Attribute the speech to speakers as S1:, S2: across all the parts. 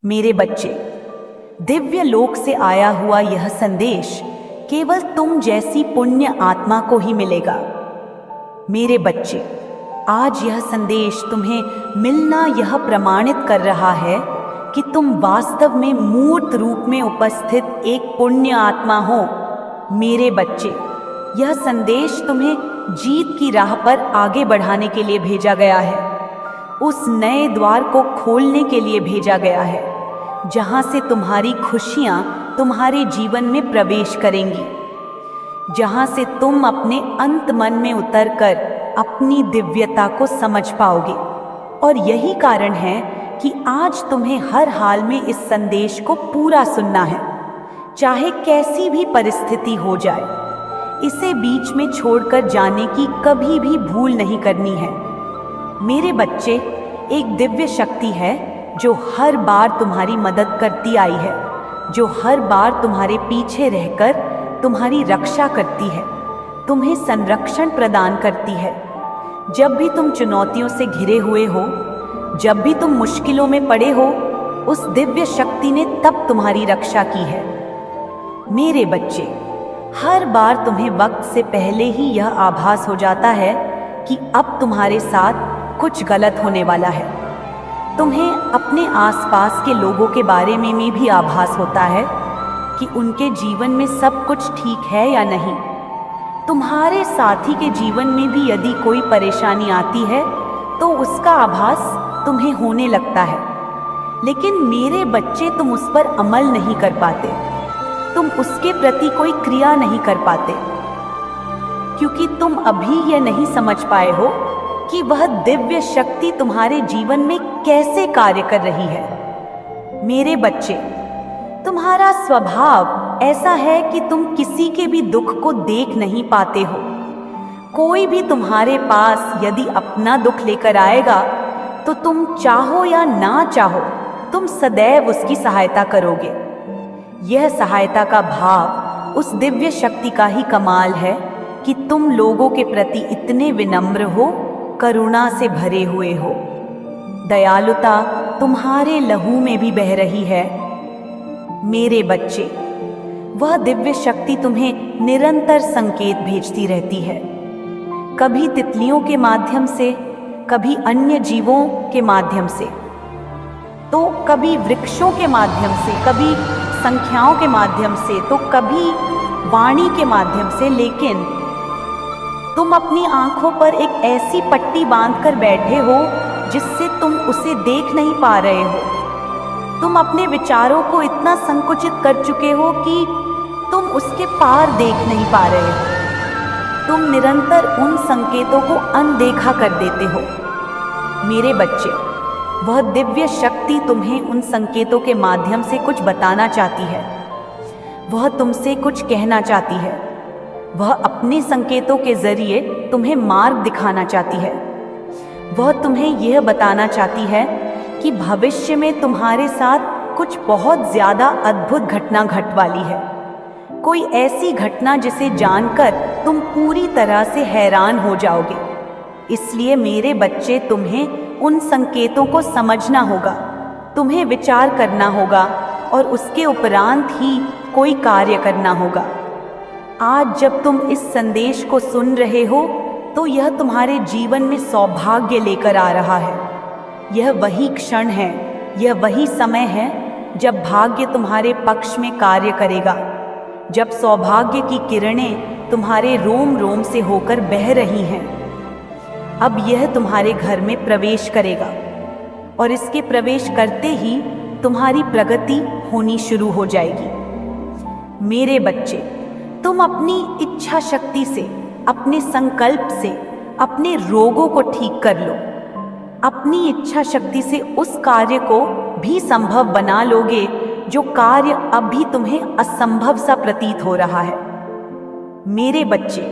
S1: मेरे बच्चे, दिव्य लोक से आया हुआ यह संदेश केवल तुम जैसी पुण्य आत्मा को ही मिलेगा। मेरे बच्चे, आज यह संदेश तुम्हें मिलना यह प्रमाणित कर रहा है कि तुम वास्तव में मूर्त रूप में उपस्थित एक पुण्य आत्मा हो। मेरे बच्चे, यह संदेश तुम्हें जीत की राह पर आगे बढ़ाने के लिए भेजा गया है, उस नए द्वार को खोलने के लिए भेजा गया है जहां से तुम्हारी खुशियां तुम्हारे जीवन में प्रवेश करेंगी, जहां से तुम अपने अंत मन में उतरकर अपनी दिव्यता को समझ पाओगे। और यही कारण है कि आज तुम्हें हर हाल में इस संदेश को पूरा सुनना है, चाहे कैसी भी परिस्थिति हो जाए। इसे बीच में छोड़कर जाने की कभी भी भूल नहीं करनी है। मेरे बच्चे, एक दिव्य शक्ति है जो हर बार तुम्हारी मदद करती आई है, जो हर बार तुम्हारे पीछे रहकर तुम्हारी रक्षा करती है, तुम्हें संरक्षण प्रदान करती है। जब भी तुम चुनौतियों से घिरे हुए हो, जब भी तुम मुश्किलों में पड़े हो, उस दिव्य शक्ति ने तब तुम्हारी रक्षा की है। मेरे बच्चे, हर बार तुम्हें वक्त से पहले ही यह आभास हो जाता है कि अब तुम्हारे साथ कुछ गलत होने वाला है। तुम्हें अपने आसपास के लोगों के बारे में भी आभास होता है कि उनके जीवन में सब कुछ ठीक है या नहीं। तुम्हारे साथी के जीवन में भी यदि कोई परेशानी आती है तो उसका आभास तुम्हें होने लगता है। लेकिन मेरे बच्चे, तुम उस पर अमल नहीं कर पाते, तुम उसके प्रति कोई क्रिया नहीं कर पाते, क्योंकि तुम अभी यह नहीं समझ पाए हो कि वह दिव्य शक्ति तुम्हारे जीवन में कैसे कार्य कर रही है। मेरे बच्चे, तुम्हारा स्वभाव ऐसा है कि तुम किसी के भी दुख को देख नहीं पाते हो। कोई भी तुम्हारे पास यदि अपना दुख लेकर आएगा तो तुम चाहो या ना चाहो, तुम सदैव उसकी सहायता करोगे। यह सहायता का भाव उस दिव्य शक्ति का ही कमाल है कि तुम लोगों के प्रति इतने विनम्र हो, करुणा से भरे हुए हो। दयालुता तुम्हारे लहू में भी बह रही है। मेरे बच्चे, वह दिव्य शक्ति तुम्हें निरंतर संकेत भेजती रहती है, कभी तितलियों के माध्यम से, कभी अन्य जीवों के माध्यम से, तो कभी वृक्षों के माध्यम से, कभी संख्याओं के माध्यम से, तो कभी वाणी के माध्यम से। लेकिन तुम अपनी आंखों पर एक ऐसी पट्टी बांधकर बैठे हो जिससे तुम उसे देख नहीं पा रहे हो। तुम अपने विचारों को इतना संकुचित कर चुके हो कि तुम उसके पार देख नहीं पा रहे हो। तुम निरंतर उन संकेतों को अनदेखा कर देते हो। मेरे बच्चे, वह दिव्य शक्ति तुम्हें उन संकेतों के माध्यम से कुछ बताना चाहती है, वह तुमसे कुछ कहना चाहती है, वह अपने संकेतों के जरिए तुम्हें मार्ग दिखाना चाहती है। वह तुम्हें यह बताना चाहती है कि भविष्य में तुम्हारे साथ कुछ बहुत ज्यादा अद्भुत घटना घट वाली है, कोई ऐसी घटना जिसे जानकर तुम पूरी तरह से हैरान हो जाओगे। इसलिए मेरे बच्चे, तुम्हें उन संकेतों को समझना होगा, तुम्हें विचार करना होगा और उसके उपरांत ही कोई कार्य करना होगा। आज जब तुम इस संदेश को सुन रहे हो तो यह तुम्हारे जीवन में सौभाग्य लेकर आ रहा है। यह वही क्षण है, यह वही समय है जब भाग्य तुम्हारे पक्ष में कार्य करेगा, जब सौभाग्य की किरणें तुम्हारे रोम रोम से होकर बह रही हैं। अब यह तुम्हारे घर में प्रवेश करेगा और इसके प्रवेश करते ही तुम्हारी प्रगति होनी शुरू हो जाएगी। मेरे बच्चे, तुम अपनी इच्छा शक्ति से, अपने संकल्प से अपने रोगों को ठीक कर लो। अपनी इच्छा शक्ति से उस कार्य को भी संभव बना लोगे जो कार्य अभी तुम्हें असंभव सा प्रतीत हो रहा है। मेरे बच्चे,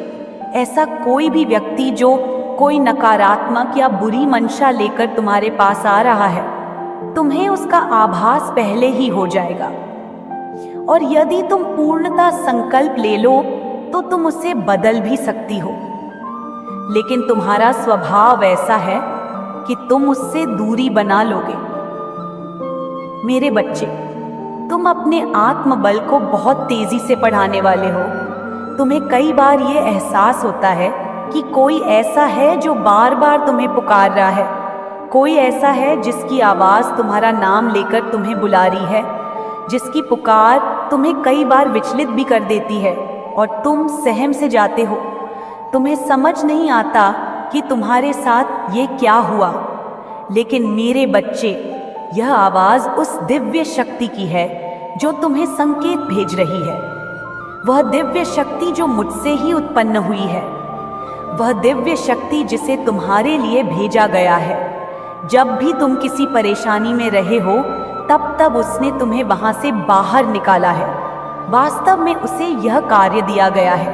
S1: ऐसा कोई भी व्यक्ति जो कोई नकारात्मक या बुरी मंशा लेकर तुम्हारे पास आ रहा है, तुम्हें उसका आभास पहले ही हो जाएगा। और यदि तुम पूर्णतः संकल्प ले लो तो तुम उसे बदल भी सकती हो। लेकिन तुम्हारा स्वभाव ऐसा है कि तुम उससे दूरी बना लोगे। मेरे बच्चे, तुम अपने आत्मबल को बहुत तेजी से बढ़ाने वाले हो। तुम्हें कई बार ये एहसास होता है कि कोई ऐसा है जो बार बार तुम्हें पुकार रहा है, कोई ऐसा है जिसकी आवाज़ तुम्हारा नाम लेकर तुम्हें बुला रही है, जिसकी पुकार तुम्हें कई बार विचलित भी कर देती है और तुम सहम से जाते हो। तुम्हें समझ नहीं आता कि तुम्हारे साथ ये क्या हुआ, लेकिन मेरे बच्चे, यह आवाज़ उस दिव्य शक्ति की है जो तुम्हें संकेत भेज रही है। वह दिव्य शक्ति जो मुझसे ही उत्पन्न हुई है, वह दिव्य शक्ति जिसे तुम्हारे लिए भेजा गया है। जब भी तुम किसी परेशानी में रहे हो, तब तब उसने तुम्हें वहां से बाहर निकाला है। वास्तव में उसे यह कार्य दिया गया है,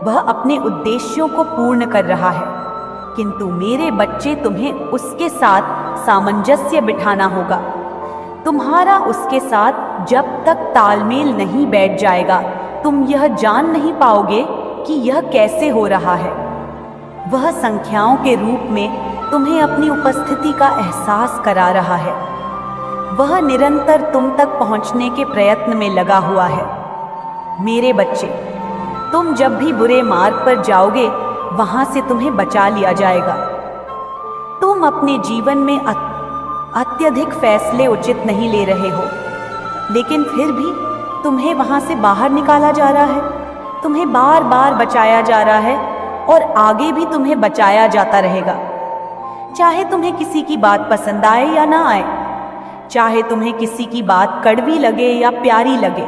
S1: वह अपने उद्देश्यों को पूर्ण कर रहा है, किंतु मेरे बच्चे, तुम्हें उसके साथ सामंजस्य बिठाना होगा। तुम्हारा उसके साथ जब तक तालमेल नहीं बैठ जाएगा, तुम यह जान नहीं पाओगे कि यह कैसे हो रहा है। वह संख्याओं के रूप में तुम्हें अपनी उपस्थिति का एहसास करा रहा है। वह निरंतर तुम तक पहुंचने के प्रयत्न में लगा हुआ है। मेरे बच्चे, तुम जब भी बुरे मार्ग पर जाओगे, वहां से तुम्हें बचा लिया जाएगा। तुम अपने जीवन में अत्यधिक फैसले उचित नहीं ले रहे हो, लेकिन फिर भी तुम्हें वहां से बाहर निकाला जा रहा है, तुम्हें बार बार बचाया जा रहा है और आगे भी तुम्हें बचाया जाता रहेगा। चाहे तुम्हें किसी की बात पसंद आए या ना आए, चाहे तुम्हें किसी की बात कड़वी लगे या प्यारी लगे,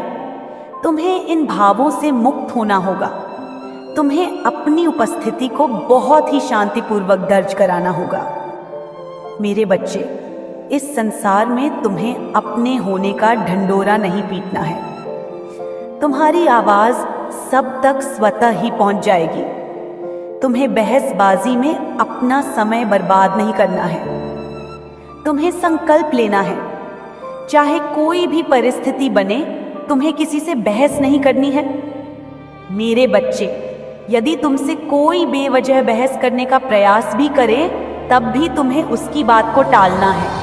S1: तुम्हें इन भावों से मुक्त होना होगा। तुम्हें अपनी उपस्थिति को बहुत ही शांतिपूर्वक दर्ज कराना होगा। मेरे बच्चे, इस संसार में तुम्हें अपने होने का ढंढोरा नहीं पीटना है। तुम्हारी आवाज सब तक स्वतः ही पहुंच जाएगी। तुम्हें बहसबाजी में अपना समय बर्बाद नहीं करना है। तुम्हें संकल्प लेना है, चाहे कोई भी परिस्थिति बने, तुम्हें किसी से बहस नहीं करनी है। मेरे बच्चे, यदि तुमसे कोई बेवजह बहस करने का प्रयास भी करे, तब भी तुम्हें उसकी बात को टालना है।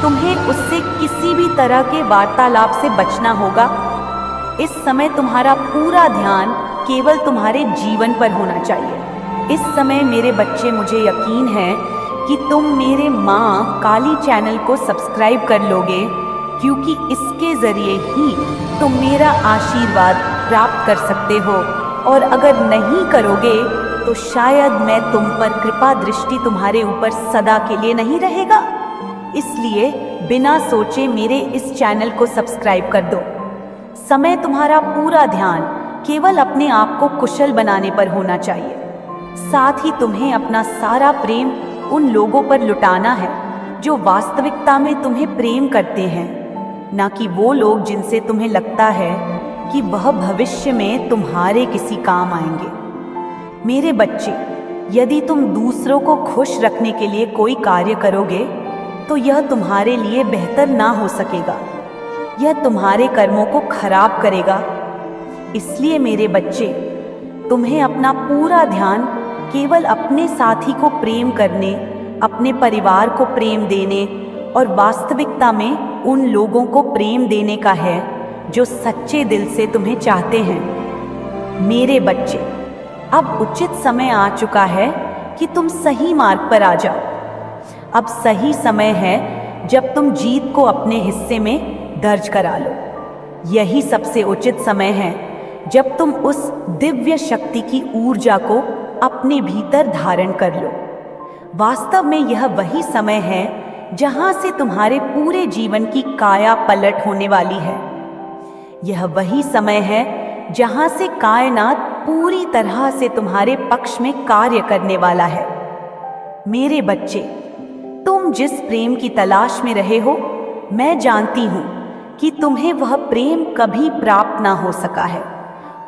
S1: तुम्हें उससे किसी भी तरह के वार्तालाप से बचना होगा। इस समय तुम्हारा पूरा ध्यान केवल तुम्हारे जीवन पर होना चाहिए। इस समय मेरे बच्चे, मुझे यकीन है कि तुम मेरे माँ काली चैनल को सब्सक्राइब कर लोगे, क्योंकि इसके जरिए ही तुम मेरा आशीर्वाद प्राप्त कर सकते हो। और अगर नहीं करोगे तो शायद मैं तुम पर कृपा दृष्टि तुम्हारे ऊपर सदा के लिए नहीं रहेगा। इसलिए बिना सोचे मेरे इस चैनल को सब्सक्राइब कर दो। समय तुम्हारा पूरा ध्यान केवल अपने आप को कुशल बनाने पर होना चाहिए। साथ ही तुम्हें अपना सारा प्रेम उन लोगों पर लुटाना है जो वास्तविकता में तुम्हें प्रेम करते हैं, ना कि वो लोग जिनसे तुम्हें लगता है कि वह भविष्य में तुम्हारे किसी काम आएंगे। मेरे बच्चे, यदि तुम दूसरों को खुश रखने के लिए कोई कार्य करोगे, तो यह तुम्हारे लिए बेहतर ना हो सकेगा। यह तुम्हारे कर्मों को खराब करेगा। इसलिए मेरे बच्चे, तुम्हें अपना पूरा ध्यान केवल अपने साथी को प्रेम करने, अपने परिवार को प्रेम देने और वास्तविकता में उन लोगों को प्रेम देने का है जो सच्चे दिल से तुम्हें चाहते हैं। मेरे बच्चे, अब उचित समय आ चुका है कि तुम सही मार्ग पर आ जाओ। अब सही समय है जब तुम जीत को अपने हिस्से में दर्ज करा लो। यही सबसे उचित समय है जब तुम उस दिव्य शक्ति की ऊर्जा को अपने भीतर धारण कर लो। वास्तव में यह वही समय है जहां से तुम्हारे पूरे जीवन की काया पलट होने वाली है। यह वही समय है जहां से कायनात पूरी तरह से तुम्हारे पक्ष में कार्य करने वाला है। मेरे बच्चे, तुम जिस प्रेम की तलाश में रहे हो, मैं जानती हूं कि तुम्हें वह प्रेम कभी प्राप्त ना हो सका है।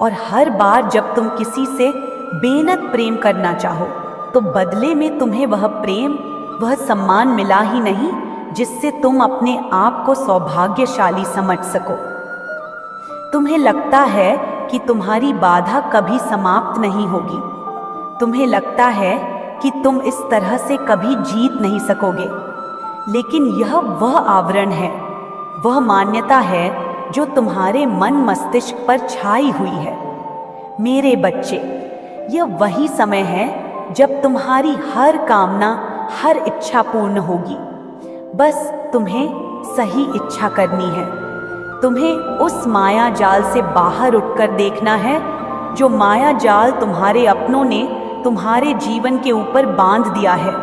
S1: और हर बार जब तुम किसी से बेनत प्रेम करना चाहो, तो बदले में तुम्हें वह प्रेम, वह सम्मान मिला ही नहीं जिससे तुम अपने आप को सौभाग्यशाली समझ सको। तुम्हें लगता है कि तुम्हारी बाधा कभी समाप्त नहीं होगी। तुम्हें लगता है कि तुम इस तरह से कभी जीत नहीं सकोगे, लेकिन यह वह आवरण है वह मान्यता है जो तुम्हारे मन मस्तिष्क पर छाई हुई है। मेरे बच्चे, यह वही समय है जब तुम्हारी हर कामना, हर इच्छा पूर्ण होगी। बस तुम्हें सही इच्छा करनी है। तुम्हें उस माया जाल से बाहर उठकर देखना है जो माया जाल तुम्हारे अपनों ने तुम्हारे जीवन के ऊपर बांध दिया है।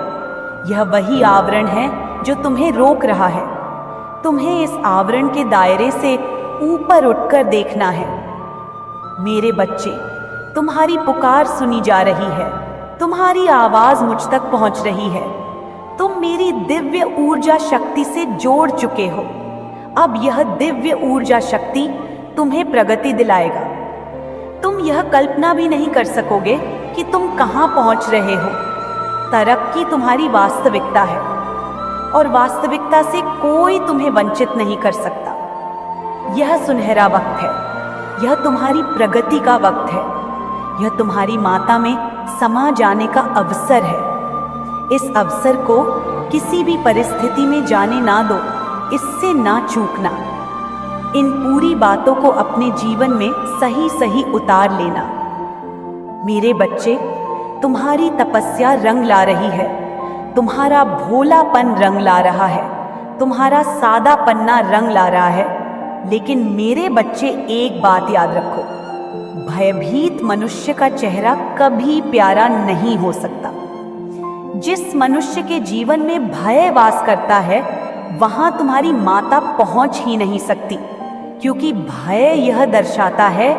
S1: यह वही आवरण है जो तुम्हें रोक रहा है। तुम्हें इस आवरण के दायरे से ऊपर उठकर देखना है। मेरे बच्चे, तुम्हारी पुकार सुनी जा रही है। तुम्हारी आवाज मुझ तक पहुंच रही है। तुम मेरी दिव्य ऊर्जा शक्ति से जोड़ चुके हो। अब यह दिव्य ऊर्जा शक्ति तुम्हें प्रगति दिलाएगा। तुम यह कल्पना भी नहीं कर सकोगे कि तुम कहां पहुंच रहे हो। तरक्की तुम्हारी वास्तविकता है और वास्तविकता से कोई तुम्हें वंचित नहीं कर सकता। यह सुनहरा वक्त है। यह तुम्हारी प्रगति का वक्त है। यह तुम्हारी माता में समा जाने का अवसर है। इस अवसर को किसी भी परिस्थिति में जाने ना दो। इससे ना चूकना। इन पूरी बातों को अपने जीवन में सही सही उतार लेना। मेरे बच्चे, तुम्हारी तपस्या रंग ला रही है। तुम्हारा भोलापन रंग ला रहा है। तुम्हारा सादा पन्ना रंग ला रहा है। लेकिन मेरे बच्चे, एक बात याद रखो, भयभीत मनुष्य का चेहरा कभी प्यारा नहीं हो सकता। जिस मनुष्य के जीवन में भय वास करता है, वहां तुम्हारी माता पहुंच ही नहीं सकती, क्योंकि भय यह दर्शाता है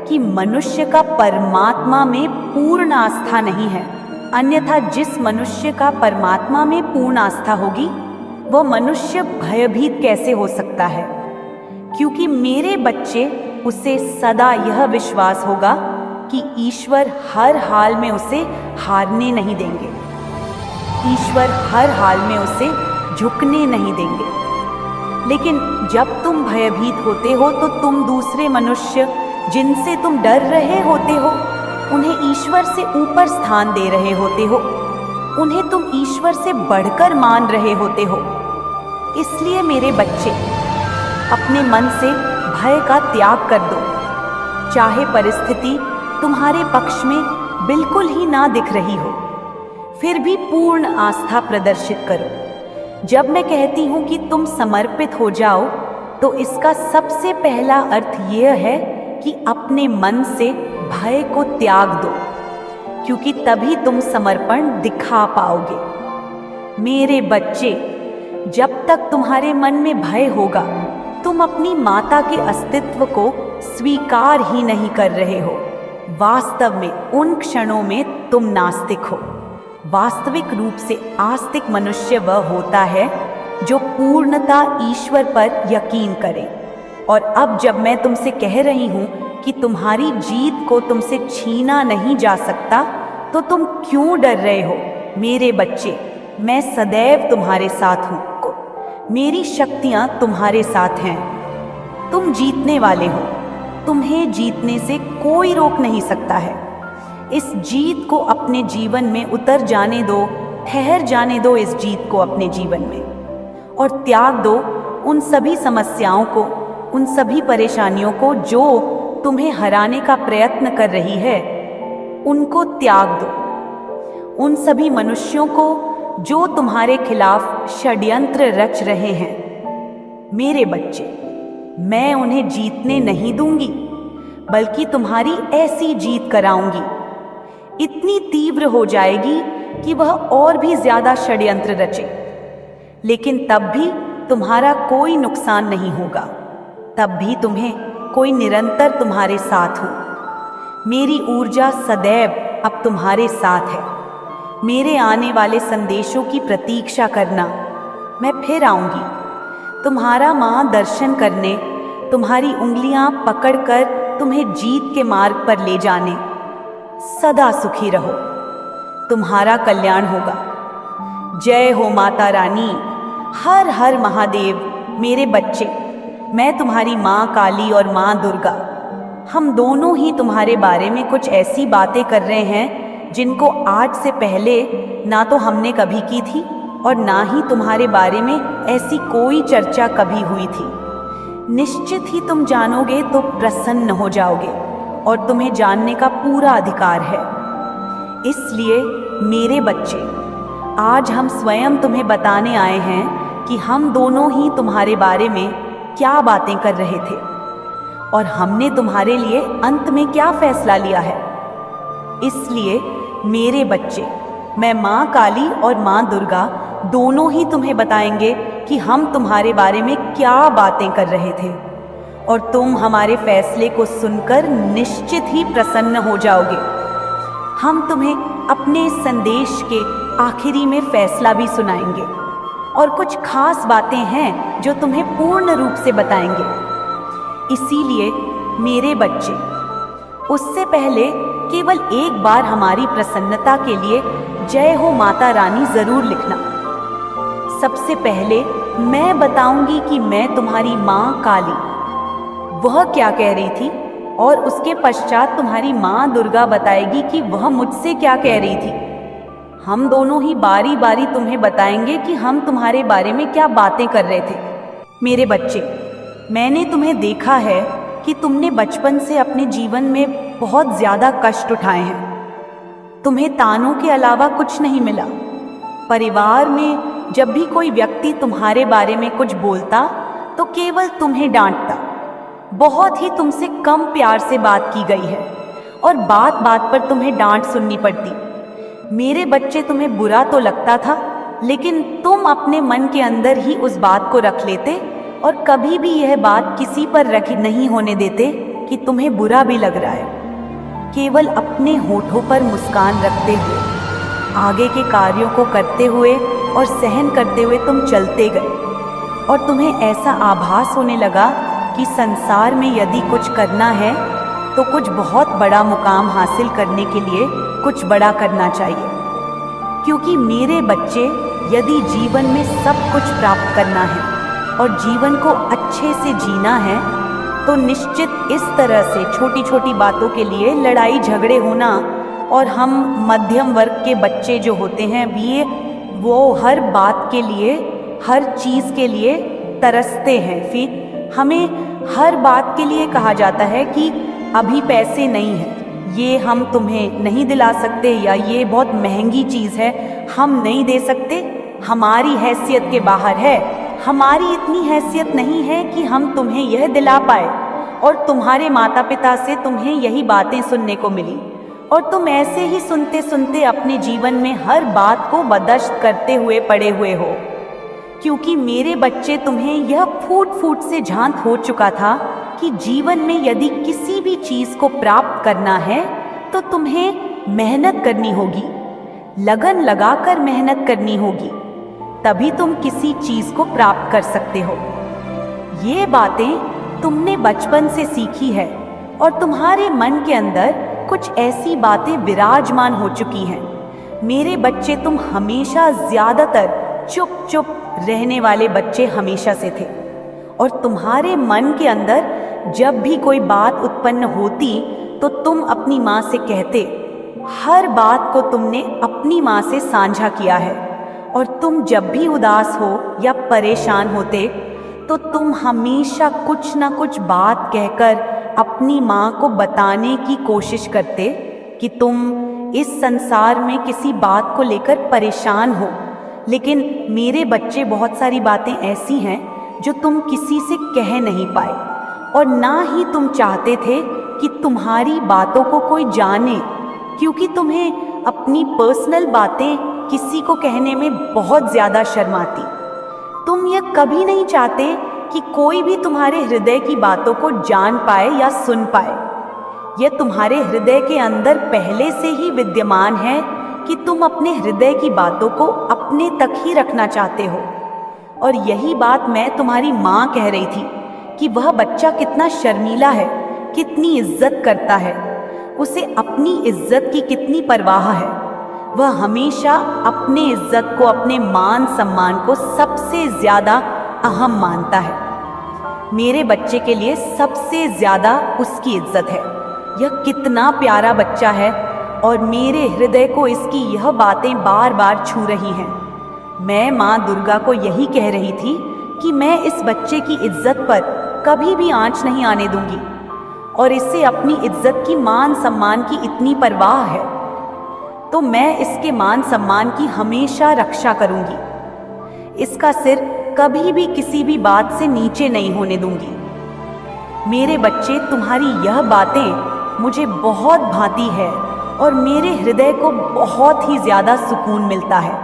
S1: कि मनुष्य का परमात्मा में पूर्ण आस्था नहीं है। अन्यथा जिस मनुष्य का परमात्मा में पूर्ण आस्था होगी, वह मनुष्य भयभीत कैसे हो सकता है? क्योंकि मेरे बच्चे, उसे सदा यह विश्वास होगा कि ईश्वर हर हाल में उसे हारने नहीं देंगे। ईश्वर हर हाल में उसे झुकने नहीं देंगे। लेकिन जब तुम भयभीत होते हो तो तुम दूसरे मनुष्य जिनसे तुम डर रहे होते हो, उन्हें ईश्वर से ऊपर स्थान दे रहे होते हो। उन्हें तुम ईश्वर से बढ़कर मान रहे होते हो। इसलिए मेरे बच्चे, अपने मन से भय का त्याग कर दो। चाहे परिस्थिति तुम्हारे पक्ष में बिल्कुल ही ना दिख रही हो, फिर भी पूर्ण आस्था प्रदर्शित करो। जब मैं कहती हूं कि तुम समर्पित हो जाओ, तो इसका सबसे पहला अर्थ यह है कि अपने मन से भय को त्याग दो, क्योंकि तभी तुम समर्पण दिखा पाओगे। मेरे बच्चे, जब तक तुम्हारे मन में भय होगा, तुम अपनी माता के अस्तित्व को स्वीकार ही नहीं कर रहे हो। वास्तव में उन क्षणों में तुम नास्तिक हो। वास्तविक रूप से आस्तिक मनुष्य वह होता है जो पूर्णता ईश्वर पर यकीन करे। और अब जब मैं तुमसे कह रही हूं कि तुम्हारी जीत को तुमसे छीना नहीं जा सकता, तो तुम क्यों डर रहे हो? मेरे बच्चे, मैं सदैव तुम्हारे साथ हूं। मेरी शक्तियां तुम्हारे साथ हैं। तुम जीतने वाले हो। तुम्हें जीतने से कोई रोक नहीं सकता है। इस जीत को अपने जीवन में उतर जाने दो, ठहर जाने दो इस जीत को अपने जीवन में, और त्याग दो उन सभी समस्याओं को, उन सभी परेशानियों को जो तुम्हें हराने का प्रयत्न कर रही है। उनको त्याग दो। उन सभी मनुष्यों को जो तुम्हारे खिलाफ षड्यंत्र रच रहे हैं। मेरे बच्चे, मैं उन्हें जीतने नहीं दूंगी, बल्कि तुम्हारी ऐसी जीत कराऊंगी, इतनी तीव्र हो जाएगी कि वह और भी ज्यादा षड्यंत्र रचे। लेकिन तब भी तुम्हारा कोई नुकसान नहीं होगा। तब भी तुम्हें कोई निरंतर तुम्हारे साथ हो। मेरी ऊर्जा सदैव अब तुम्हारे साथ है। मेरे आने वाले संदेशों की प्रतीक्षा करना। मैं फिर आऊंगी तुम्हारा मार्गदर्शन करने, तुम्हारी उंगलियां पकड़कर तुम्हें जीत के मार्ग पर ले जाने। सदा सुखी रहो। तुम्हारा कल्याण होगा। जय हो माता रानी। हर हर महादेव। मेरे बच्चे, मैं तुम्हारी माँ काली और माँ दुर्गा, हम दोनों ही तुम्हारे बारे में कुछ ऐसी बातें कर रहे हैं जिनको आज से पहले ना तो हमने कभी की थी और ना ही तुम्हारे बारे में ऐसी कोई चर्चा कभी हुई थी। निश्चित ही तुम जानोगे तो प्रसन्न हो जाओगे और तुम्हें जानने का पूरा अधिकार है। इसलिए मेरे बच्चे, आज हम स्वयं तुम्हें बताने आए हैं कि हम दोनों ही तुम्हारे बारे में क्या बातें कर रहे थे और हमने तुम्हारे लिए अंत में क्या फैसला लिया है। इसलिए मेरे बच्चे, मैं माँ काली और माँ दुर्गा दोनों ही तुम्हें बताएंगे कि हम तुम्हारे बारे में क्या बातें कर रहे थे और तुम हमारे फैसले को सुनकर निश्चित ही प्रसन्न हो जाओगे। हम तुम्हें अपने इस संदेश के आखिरी में फैसला भी सुनाएंगे और कुछ खास बातें हैं जो तुम्हें पूर्ण रूप से बताएंगे। इसीलिए मेरे बच्चे, उससे पहले केवल एक बार हमारी प्रसन्नता के लिए जय हो माता रानी जरूर लिखना। सबसे पहले मैं बताऊंगी कि मैं तुम्हारी माँ काली वह क्या कह रही थी और उसके पश्चात तुम्हारी माँ दुर्गा बताएगी कि वह मुझसे क्या कह रही थी। हम दोनों ही बारी बारी तुम्हें बताएंगे कि हम तुम्हारे बारे में क्या बातें कर रहे थे। मेरे बच्चे, मैंने तुम्हें देखा है कि तुमने बचपन से अपने जीवन में बहुत ज़्यादा कष्ट उठाए हैं। तुम्हें तानों के अलावा कुछ नहीं मिला। परिवार में जब भी कोई व्यक्ति तुम्हारे बारे में कुछ बोलता तो केवल तुम्हें डांटता। बहुत ही तुमसे कम प्यार से बात की गई है और बात बात पर तुम्हें डांट सुननी पड़ती। मेरे बच्चे, तुम्हें बुरा तो लगता था, लेकिन तुम अपने मन के अंदर ही उस बात को रख लेते और कभी भी यह बात किसी पर रख नहीं होने देते कि तुम्हें बुरा भी लग रहा है। केवल अपने होठों पर मुस्कान रखते हुए, आगे के कार्यों को करते हुए और सहन करते हुए तुम चलते गए और तुम्हें ऐसा आभास होने लगा कि संसार में यदि कुछ करना है तो कुछ बहुत बड़ा मुकाम हासिल करने के लिए कुछ बड़ा करना चाहिए। क्योंकि मेरे बच्चे, यदि जीवन में सब कुछ प्राप्त करना है और जीवन को अच्छे से जीना है तो निश्चित इस तरह से छोटी छोटी बातों के लिए लड़ाई झगड़े होना, और हम मध्यम वर्ग के बच्चे जो होते हैं वो हर बात के लिए, हर चीज़ के लिए तरसते हैं। फिर हमें हर बात के लिए कहा जाता है कि अभी पैसे नहीं हैं, ये हम तुम्हें नहीं दिला सकते, या ये बहुत महंगी चीज़ है, हम नहीं दे सकते, हमारी हैसियत के बाहर है, हमारी इतनी हैसियत नहीं है कि हम तुम्हें यह दिला पाए। और तुम्हारे माता पिता से तुम्हें यही बातें सुनने को मिली और तुम ऐसे ही सुनते सुनते अपने जीवन में हर बात को बर्दाश्त करते हुए पड़े हुए हो। क्योंकि मेरे बच्चे, तुम्हें यह फूट फूट से झांत हो चुका था कि जीवन में यदि किसी भी चीज़ को प्राप्त करना है तो तुम्हें मेहनत करनी होगी, लगन लगाकर मेहनत करनी होगी, तभी तुम किसी चीज़ को प्राप्त कर सकते हो। ये बातें तुमने बचपन से सीखी है और तुम्हारे मन के अंदर कुछ ऐसी बातें विराजमान हो चुकी हैं। मेरे बच्चे, तुम हमेशा ज़्यादातर चुप चुप रहने वाले बच्चे हमेशा से थे और तुम्हारे मन के अंदर जब भी कोई बात उत्पन्न होती तो तुम अपनी माँ से कहते। हर बात को तुमने अपनी माँ से साझा किया है और तुम जब भी उदास हो या परेशान होते तो तुम हमेशा कुछ ना कुछ बात कहकर अपनी माँ को बताने की कोशिश करते कि तुम इस संसार में किसी बात को लेकर परेशान हो। लेकिन मेरे बच्चे, बहुत सारी बातें ऐसी हैं जो तुम किसी से कह नहीं पाए और ना ही तुम चाहते थे कि तुम्हारी बातों को कोई जाने, क्योंकि तुम्हें अपनी पर्सनल बातें किसी को कहने में बहुत ज़्यादा शर्म आती। तुम यह कभी नहीं चाहते कि कोई भी तुम्हारे हृदय की बातों को जान पाए या सुन पाए। यह तुम्हारे हृदय के अंदर पहले से ही विद्यमान है कि तुम अपने हृदय की बातों को अपने तक ही रखना चाहते हो। और यही बात मैं तुम्हारी माँ कह रही थी कि वह बच्चा कितना शर्मीला है, कितनी इज्जत करता है, उसे अपनी इज्जत की कितनी परवाह है। वह हमेशा अपने इज्जत को, अपने मान सम्मान को सबसे ज़्यादा अहम मानता है। मेरे बच्चे के लिए सबसे ज़्यादा उसकी इज्जत है। यह कितना प्यारा बच्चा है और मेरे हृदय को इसकी यह बातें बार बार छू रही हैं। मैं माँ दुर्गा को यही कह रही थी कि मैं इस बच्चे की इज्जत पर कभी भी आंच नहीं आने दूंगी, और इससे अपनी इज्जत की मान सम्मान की इतनी परवाह है, तो मैं इसके मान सम्मान की हमेशा रक्षा करूंगी। इसका सिर कभी भी किसी भी बात से नीचे नहीं होने दूंगी। मेरे बच्चे, तुम्हारी यह बातें मुझे बहुत भाती है और मेरे हृदय को बहुत ही ज्यादा सुकून मिलता है,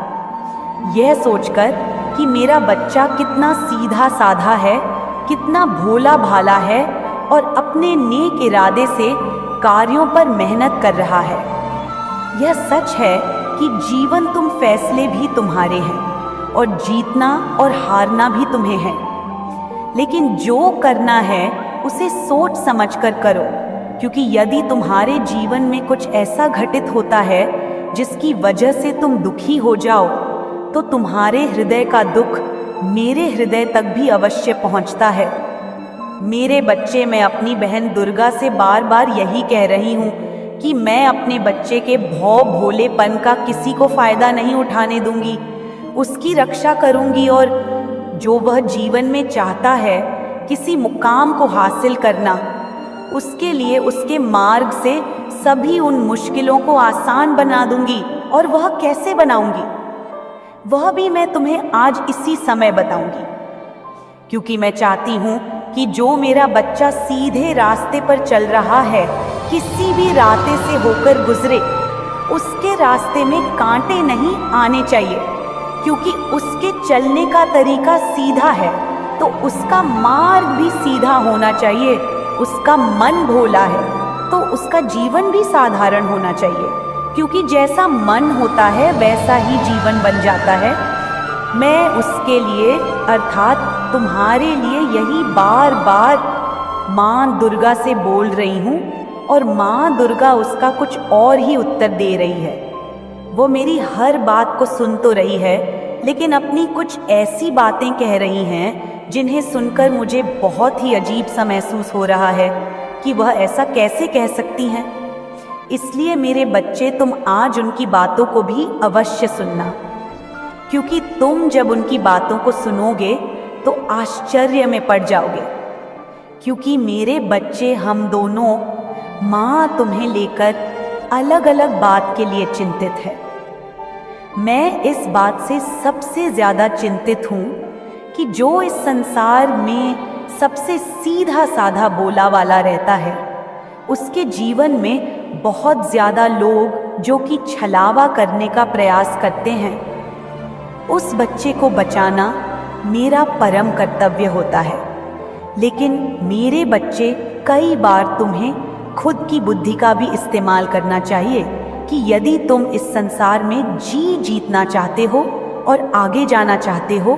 S1: यह सोचकर कि मेरा बच्चा कितना सीधा साधा है, कितना भोला भाला है और अपने नेक इरादे से कार्यों पर मेहनत कर रहा है। यह सच है कि जीवन तुम फैसले भी तुम्हारे हैं और जीतना और हारना भी तुम्हें है, लेकिन जो करना है उसे सोच समझकर करो, क्योंकि यदि तुम्हारे जीवन में कुछ ऐसा घटित होता है जिसकी वजह से तुम दुखी हो जाओ, तो तुम्हारे हृदय का दुख मेरे हृदय तक भी अवश्य पहुंचता है। मेरे बच्चे, मैं अपनी बहन दुर्गा से बार बार यही कह रही हूँ कि मैं अपने बच्चे के भोलेपन का किसी को फायदा नहीं उठाने दूंगी, उसकी रक्षा करूंगी, और जो वह जीवन में चाहता है, किसी मुकाम को हासिल करना, उसके लिए उसके मार्ग से सभी उन मुश्किलों को आसान बना दूंगी। और वह कैसे बनाऊंगी, वह भी मैं तुम्हें आज इसी समय बताऊंगी, क्योंकि मैं चाहती हूं कि जो मेरा बच्चा सीधे रास्ते पर चल रहा है, किसी भी रास्ते से होकर गुजरे, उसके रास्ते में कांटे नहीं आने चाहिए, क्योंकि उसके चलने का तरीका सीधा है, तो उसका मार्ग भी सीधा होना चाहिए। उसका मन भोला है, तो उसका जीवन भी साधारण होना चाहिए, क्योंकि जैसा मन होता है वैसा ही जीवन बन जाता है। मैं उसके लिए, अर्थात तुम्हारे लिए, यही बार बार माँ दुर्गा से बोल रही हूँ, और माँ दुर्गा उसका कुछ और ही उत्तर दे रही है। वो मेरी हर बात को सुन तो रही है, लेकिन अपनी कुछ ऐसी बातें कह रही हैं जिन्हें सुनकर मुझे बहुत ही अजीब सा महसूस हो रहा है कि वह ऐसा कैसे कह सकती हैं। इसलिए मेरे बच्चे, तुम आज उनकी बातों को भी अवश्य सुनना, क्योंकि तुम जब उनकी बातों को सुनोगे तो आश्चर्य में पड़ जाओगे, क्योंकि मेरे बच्चे, हम दोनों माँ तुम्हें लेकर अलग अलग बात के लिए चिंतित है। मैं इस बात से सबसे ज्यादा चिंतित हूँ कि जो इस संसार में सबसे सीधा साधा बोला वाला रहता है, उसके जीवन में बहुत ज्यादा लोग जो कि छलावा करने का प्रयास करते हैं, उस बच्चे को बचाना मेरा परम कर्तव्य होता है। लेकिन मेरे बच्चे, कई बार तुम्हें खुद की बुद्धि का भी इस्तेमाल करना चाहिए कि यदि तुम इस संसार में जीतना चाहते हो और आगे जाना चाहते हो,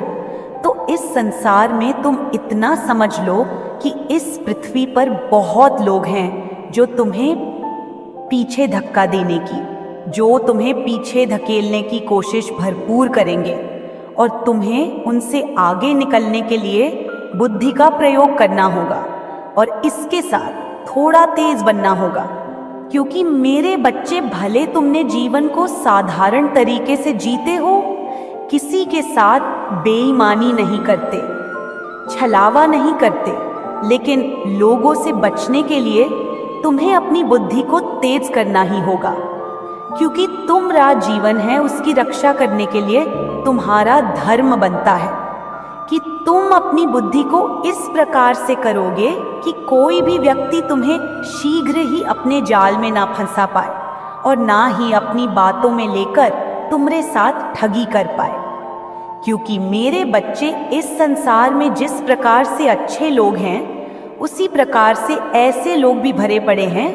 S1: तो इस संसार में तुम इतना समझ लो कि इस पृथ्वी पर बहुत लोग हैं जो तुम्हें पीछे धक्का देने की, जो तुम्हें पीछे धकेलने की कोशिश भरपूर करेंगे, और तुम्हें उनसे आगे निकलने के लिए बुद्धि का प्रयोग करना होगा, और इसके साथ थोड़ा तेज बनना होगा, क्योंकि मेरे बच्चे, भले तुमने जीवन को साधारण तरीके से जीते हो, किसी के साथ बेईमानी नहीं करते, छलावा नहीं करते, लेकिन लोगों से बचने के लिए तुम्हें अपनी बुद्धि को तेज करना ही होगा, क्योंकि तुम्हारा जीवन है, उसकी रक्षा करने के लिए तुम्हारा धर्म बनता है कि तुम अपनी बुद्धि को इस प्रकार से करोगे कि कोई भी व्यक्ति तुम्हें शीघ्र ही अपने जाल में ना फंसा पाए, और ना ही अपनी बातों में लेकर तुम्हारे साथ ठगी कर पाए। क्योंकि मेरे बच्चे, इस संसार में जिस प्रकार से अच्छे लोग हैं, उसी प्रकार से ऐसे लोग भी भरे पड़े हैं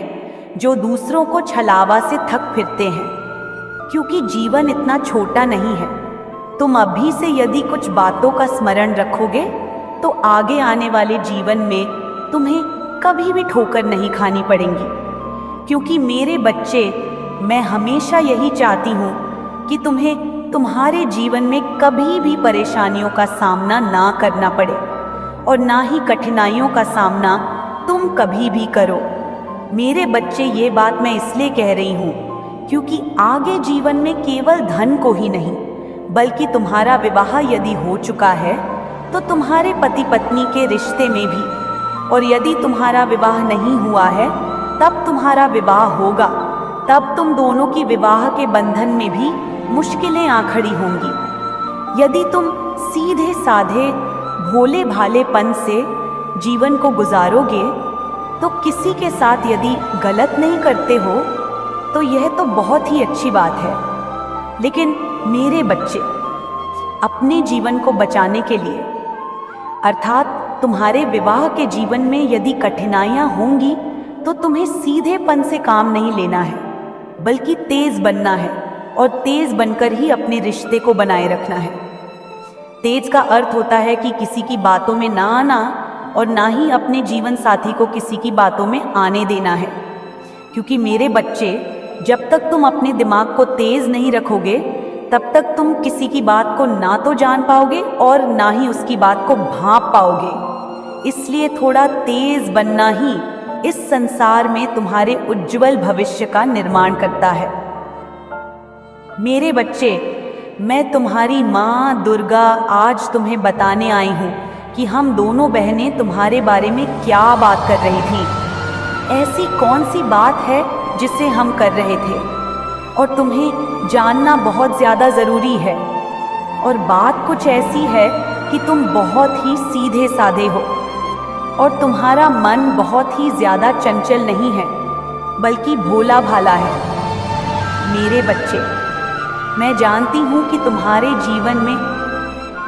S1: जो दूसरों को छलावा से थक फिरते हैं, क्योंकि जीवन इतना छोटा नहीं है। तुम अभी से यदि कुछ बातों का स्मरण रखोगे, तो आगे आने वाले जीवन में तुम्हें कभी भी ठोकर नहीं खानी पड़ेगी। क्योंकि मेरे बच्चे, मैं हमेशा यही चाहती हूँ कि तुम्हें तुम्हारे जीवन में कभी भी परेशानियों का सामना ना करना पड़े, और ना ही कठिनाइयों का सामना तुम कभी भी करो। मेरे बच्चे, ये बात मैं इसलिए कह रही हूँ क्योंकि आगे जीवन में केवल धन को ही नहीं, बल्कि तुम्हारा विवाह यदि हो चुका है तो तुम्हारे पति पत्नी के रिश्ते में भी, और यदि तुम्हारा विवाह नहीं हुआ है तब तुम्हारा विवाह होगा, तब तुम दोनों की विवाह के बंधन में भी मुश्किलें आ खड़ी होंगी। यदि तुम सीधे साधे भोले भालेपन से जीवन को गुजारोगे तो किसी के साथ यदि गलत नहीं करते हो तो यह तो बहुत ही अच्छी बात है। लेकिन मेरे बच्चे, अपने जीवन को बचाने के लिए, अर्थात तुम्हारे विवाह के जीवन में यदि कठिनाइयां होंगी तो तुम्हें सीधेपन से काम नहीं लेना है, बल्कि तेज बनना है और तेज बनकर ही अपने रिश्ते को बनाए रखना है। तेज का अर्थ होता है कि किसी की बातों में ना आना और ना ही अपने जीवन साथी को किसी की बातों में आने देना है। क्योंकि मेरे बच्चे, जब तक तुम अपने दिमाग को तेज नहीं रखोगे तब तक तुम किसी की बात को ना तो जान पाओगे और ना ही उसकी बात को भांप पाओगे। इसलिए थोड़ा तेज बनना ही इस संसार में तुम्हारे उज्जवल भविष्य का निर्माण करता है। मेरे बच्चे, मैं तुम्हारी माँ दुर्गा आज तुम्हें बताने आई हूँ कि हम दोनों बहनें तुम्हारे बारे में क्या बात कर रही थीं। ऐसी कौन सी बात है जिसे हम कर रहे थे, और तुम्हें जानना बहुत ज़्यादा ज़रूरी है। और बात कुछ ऐसी है कि तुम बहुत ही सीधे साधे हो और तुम्हारा मन बहुत ही ज़्यादा चंचल नहीं है, बल्कि भोला भाला है। मेरे बच्चे, मैं जानती हूँ कि तुम्हारे जीवन में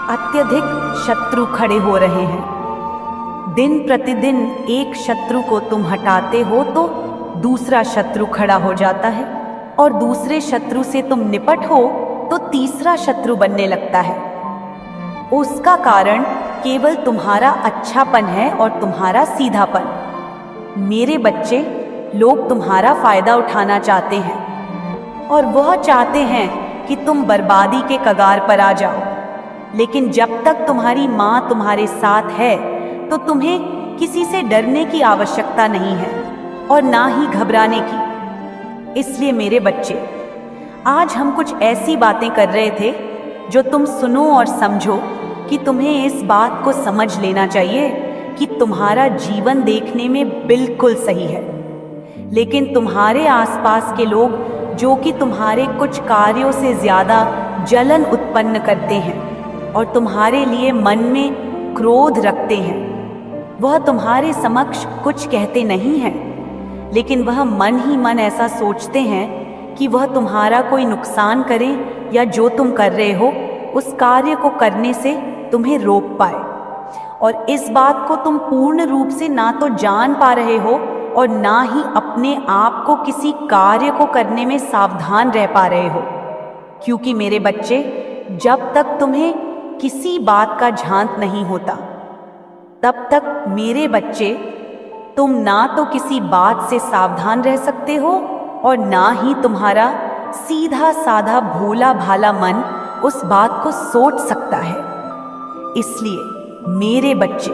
S1: अत्यधिक शत्रु खड़े हो रहे हैं। दिन प्रतिदिन एक शत्रु को तुम हटाते हो तो दूसरा शत्रु खड़ा हो जाता है, और दूसरे शत्रु से तुम निपट हो तो तीसरा शत्रु बनने लगता है। उसका कारण केवल तुम्हारा अच्छापन है और तुम्हारा सीधापन। मेरे बच्चे, लोग तुम्हारा फायदा उठाना चाहते हैं और वह चाहते हैं कि तुम बर्बादी के कगार पर आ जाओ। लेकिन जब तक तुम्हारी माँ तुम्हारे साथ है तो तुम्हें किसी से डरने की आवश्यकता नहीं है और ना ही घबराने की। इसलिए मेरे बच्चे, आज हम कुछ ऐसी बातें कर रहे थे जो तुम सुनो और समझो कि तुम्हें इस बात को समझ लेना चाहिए कि तुम्हारा जीवन देखने में बिल्कुल सही है, लेकिन तुम्हारे आसपास के लोग जो कि तुम्हारे कुछ कार्यों से ज़्यादा जलन उत्पन्न करते हैं और तुम्हारे लिए मन में क्रोध रखते हैं, वह तुम्हारे समक्ष कुछ कहते नहीं हैं, लेकिन वह मन ही मन ऐसा सोचते हैं कि वह तुम्हारा कोई नुकसान करें या जो तुम कर रहे हो उस कार्य को करने से तुम्हें रोक पाए। और इस बात को तुम पूर्ण रूप से ना तो जान पा रहे हो और ना ही अपने आप को किसी कार्य को करने में सावधान रह पा रहे हो। क्योंकि मेरे बच्चे, जब तक तुम्हें किसी बात का झांत नहीं होता तब तक मेरे बच्चे, तुम ना तो किसी बात से सावधान रह सकते हो और ना ही तुम्हारा सीधा साधा भोला भाला मन उस बात को सोच सकता है। इसलिए मेरे बच्चे,